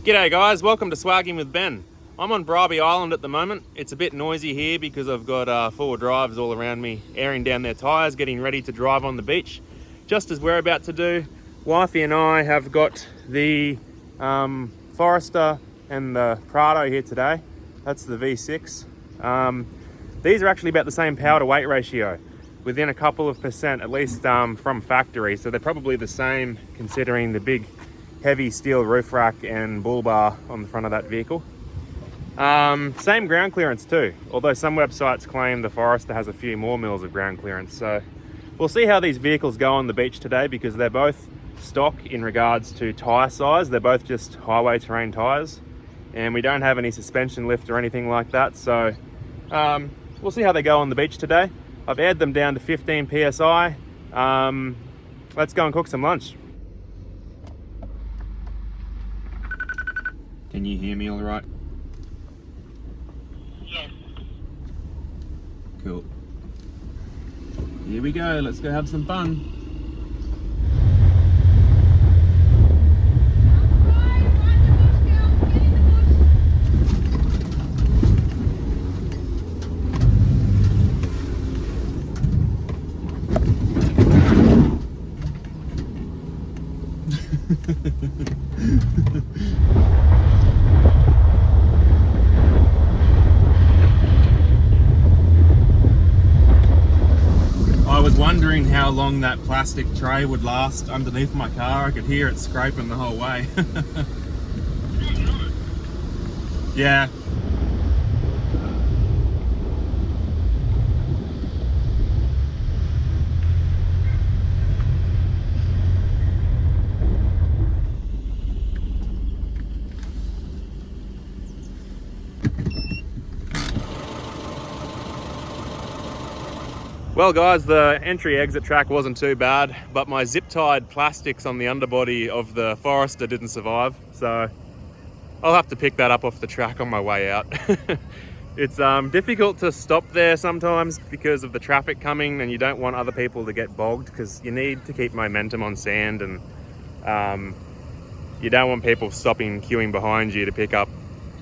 G'day guys, welcome to Swagging with Ben. I'm on Bribie Island at the moment. It's a bit noisy here because I've got four drivers all around me airing down their tyres, getting ready to drive on the beach. Just as we're about to do, Wifey and I have got the Forester and the Prado here today. That's the V6. These are actually about the same power to weight ratio, within a couple of percent at least from factory. So they're probably the same considering the big heavy steel roof rack and bull bar on the front of that vehicle. Same ground clearance too, although some websites claim the Forester has a few more mils of ground clearance. So we'll see how these vehicles go on the beach today, because they're both stock in regards to tyre size. They're both just highway terrain tyres, and we don't have any suspension lift or anything like that. So we'll see how they go on the beach today. I've aired them down to 15 PSI. Let's go and cook some lunch. Can you hear me all right? Yes. Cool. Here we go, let's go have some fun. I was wondering how long that plastic tray would last underneath my car. I could hear it scraping the whole way. Yeah. Well guys, the entry exit track wasn't too bad, but my zip tied plastics on the underbody of the Forester didn't survive, so I'll have to pick that up off the track on my way out. It's difficult to stop there sometimes because of the traffic coming, and you don't want other people to get bogged because you need to keep momentum on sand, and you don't want people stopping queuing behind you to pick up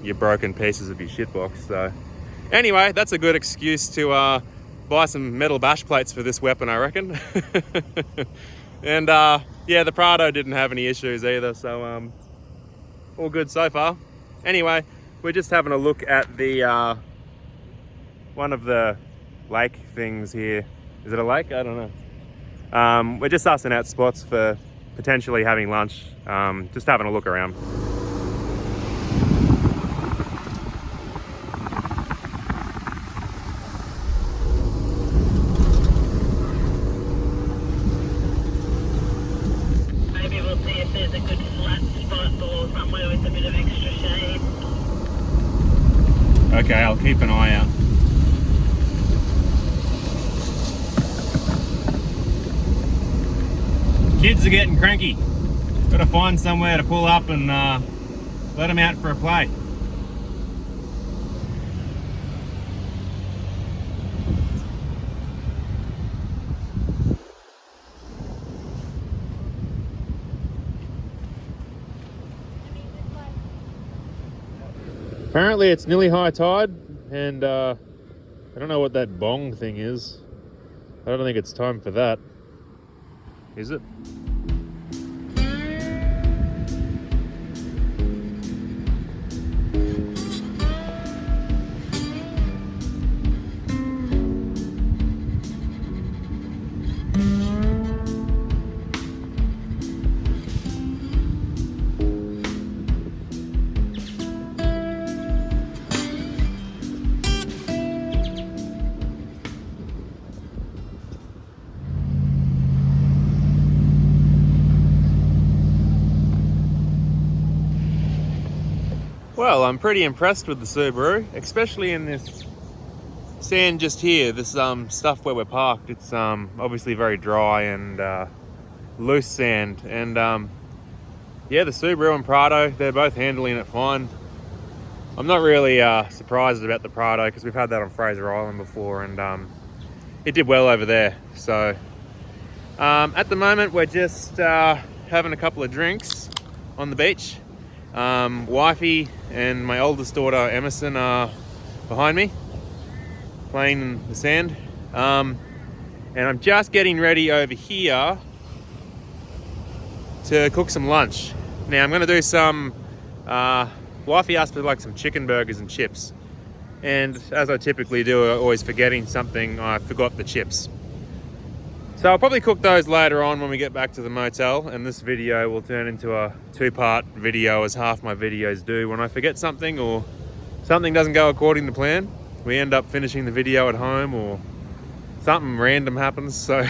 your broken pieces of your shitbox. So anyway, that's a good excuse to buy some metal bash plates for this weapon, I reckon. And yeah, the Prado didn't have any issues either, so all good so far. Anyway, we're just having a look at the one of the lake things here. Is it a lake? I don't know. We're just sussing out spots for potentially having lunch, just having a look around. There's a good flat spot or somewhere with a bit of extra shade. Okay, I'll keep an eye out. Kids are getting cranky. Gotta find somewhere to pull up and let them out for a play. Apparently it's nearly high tide, and I don't know what that bong thing is. I don't think it's time for that. Is it? Well, I'm pretty impressed with the Subaru, especially in this sand just here, this stuff where we're parked. It's obviously very dry and loose sand, and yeah, the Subaru and Prado, they're both handling it fine. I'm not really surprised about the Prado because we've had that on Fraser Island before, and it did well over there. So at the moment we're just having a couple of drinks on the beach, Wifey and my oldest daughter Emerson are behind me playing in the sand. And I'm just getting ready over here to cook some lunch. Now I'm going to do some, Wifey asked for like some chicken burgers and chips. And as I typically do, always forgetting something, I forgot the chips. So I'll probably cook those later on when we get back to the motel, and this video will turn into a two-part video, as half my videos do. When I forget something or something doesn't go according to plan, we end up finishing the video at home or something random happens. So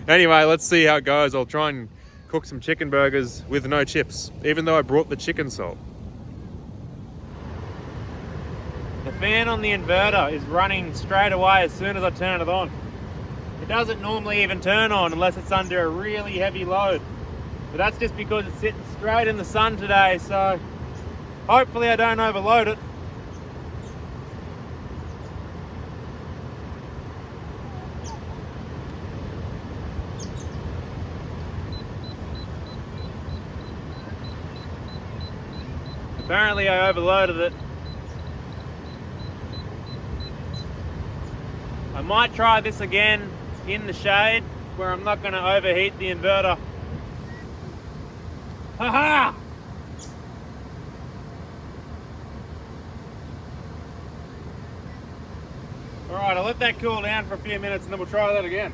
anyway, let's see how it goes. I'll try and cook some chicken burgers with no chips, even though I brought the chicken salt. The fan on the inverter is running straight away as soon as I turn it on. It doesn't normally even turn on unless it's under a really heavy load. But that's just because it's sitting straight in the sun today, so hopefully I don't overload it. Apparently I overloaded it. I might try this again in the shade where I'm not going to overheat the inverter. Haha! Alright, I'll let that cool down for a few minutes and then we'll try that again.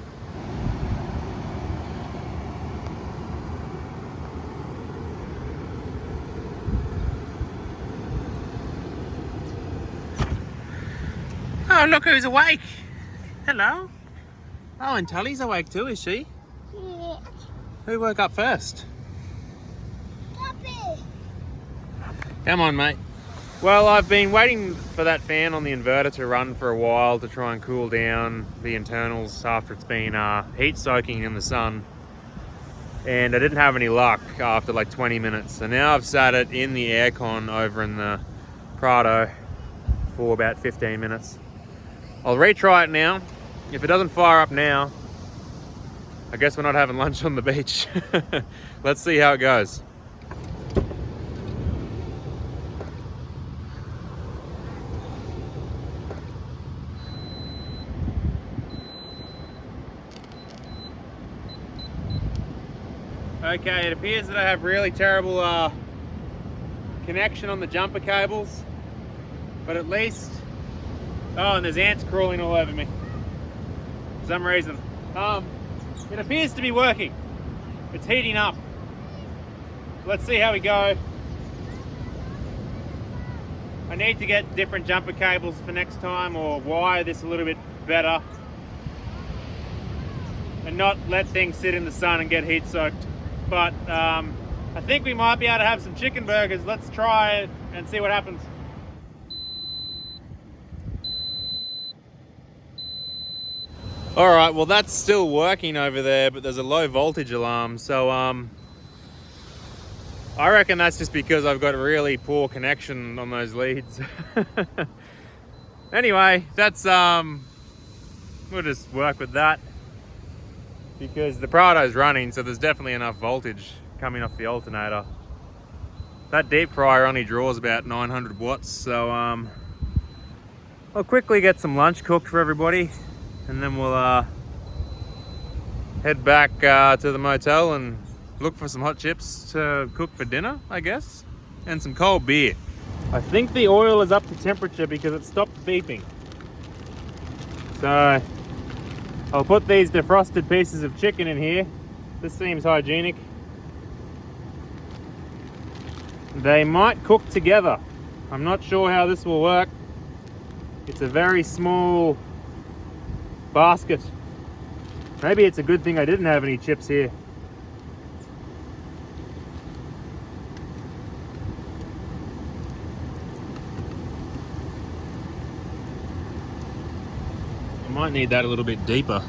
Oh, look who's awake! Hello. Oh, and Tully's awake too, is she? Yeah. Who woke up first? Puppy. Come on, mate. Well, I've been waiting for that fan on the inverter to run for a while to try and cool down the internals after it's been heat soaking in the sun. And I didn't have any luck after like 20 minutes. So now I've sat it in the aircon over in the Prado for about 15 minutes. I'll retry it now. If it doesn't fire up now, I guess we're not having lunch on the beach. Let's see how it goes. Okay, it appears that I have really terrible connection on the jumper cables, but at least, oh, and there's ants crawling all over me for some reason. It appears to be working. It's heating up. Let's see how we go. I need to get different jumper cables for next time, or wire this a little bit better and not let things sit in the sun and get heat soaked. But I think we might be able to have some chicken burgers. Let's try it and see what happens. All right, well that's still working over there, but there's a low voltage alarm. So I reckon that's just because I've got a really poor connection on those leads. Anyway, that's we'll just work with that because the Prado's running, so there's definitely enough voltage coming off the alternator. That deep fryer only draws about 900 watts, so I'll quickly get some lunch cooked for everybody, and then we'll head back to the motel and look for some hot chips to cook for dinner, I guess, and some cold beer. I think the oil is up to temperature because it stopped beeping. So I'll put these defrosted pieces of chicken in here. This seems hygienic. They might cook together. I'm not sure how this will work. It's a very small basket. Maybe it's a good thing I didn't have any chips here. I might need that a little bit deeper.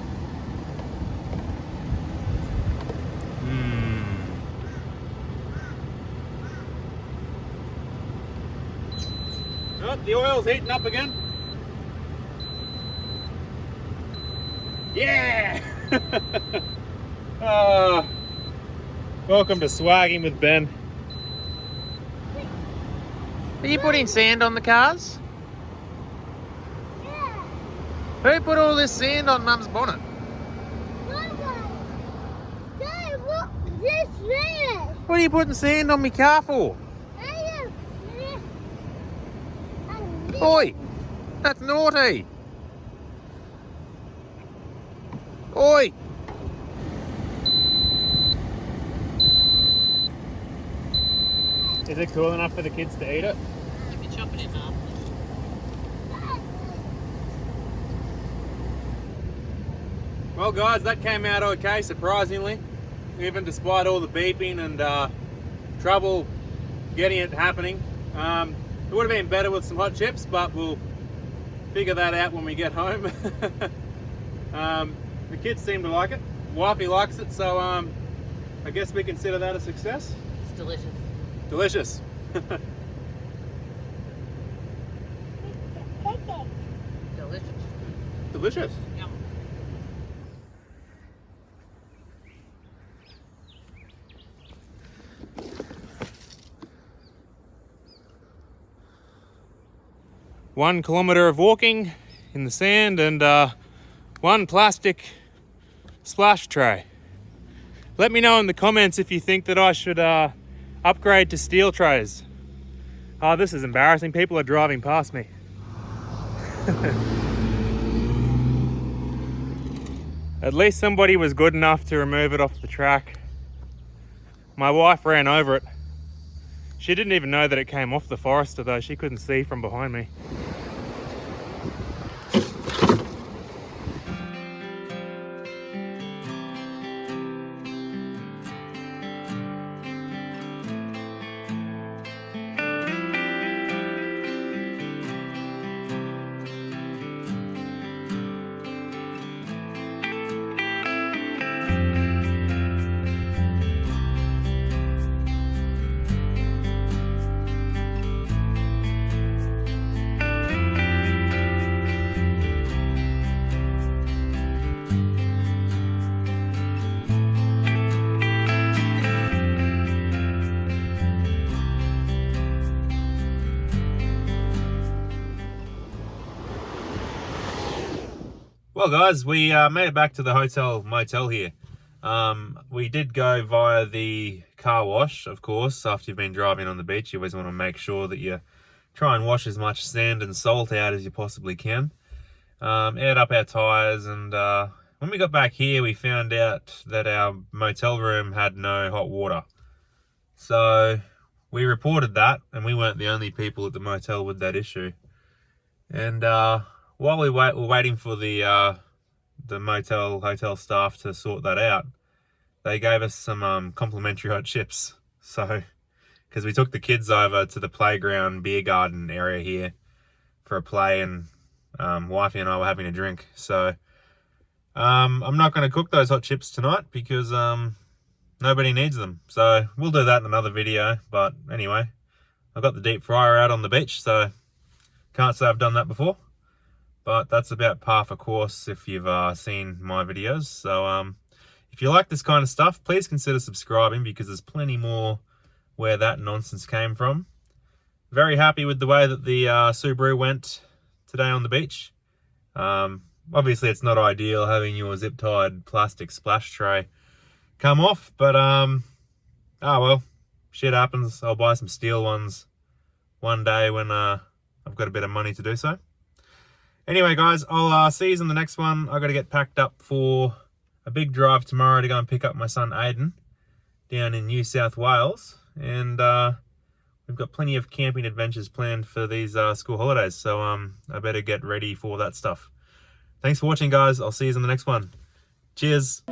Oh, the oil's heating up again. Yeah! Welcome to Swagging with Ben. Are you putting sand on the cars? Yeah. Who put all this sand on Mum's bonnet? Dad, look, this red. What are you putting sand on my car for? Oi! That's naughty! Oi! Is it cool enough for the kids to eat it? You can chop it in half. Well guys, that came out okay, surprisingly. Even despite all the beeping and trouble getting it happening. It would have been better with some hot chips, but we'll figure that out when we get home. The kids seem to like it. Wifey likes it, so I guess we consider that a success. It's delicious. Delicious. Delicious. Delicious. Yum. One kilometre of walking in the sand and one plastic splash tray. Let me know in the comments if you think that I should upgrade to steel trays. Oh, this is embarrassing. People are driving past me. At least somebody was good enough to remove it off the track. My wife ran over it. She didn't even know that it came off the Forester though. She couldn't see from behind me. Well guys, we made it back to the motel here. We did go via the car wash, of course. After you've been driving on the beach, you always want to make sure that you try and wash as much sand and salt out as you possibly can. Aired up our tyres, and when we got back here, we found out that our motel room had no hot water. So we reported that, and we weren't the only people at the motel with that issue. And while we were waiting for the hotel staff to sort that out, they gave us some complimentary hot chips. So, because we took the kids over to the playground beer garden area here for a play, and wifey and I were having a drink. So, I'm not going to cook those hot chips tonight because nobody needs them. So we'll do that in another video. But anyway, I've got the deep fryer out on the beach, so can't say I've done that before. But that's about par for course if you've seen my videos. So if you like this kind of stuff, please consider subscribing because there's plenty more where that nonsense came from. Very happy with the way that the Subaru went today on the beach. Obviously it's not ideal having your zip-tied plastic splash tray come off, but oh well, shit happens. I'll buy some steel ones one day when I've got a bit of money to do so. Anyway, guys, I'll see you in the next one. I've got to get packed up for a big drive tomorrow to go and pick up my son Aiden down in New South Wales. And we've got plenty of camping adventures planned for these school holidays. So I better get ready for that stuff. Thanks for watching, guys. I'll see you in the next one. Cheers.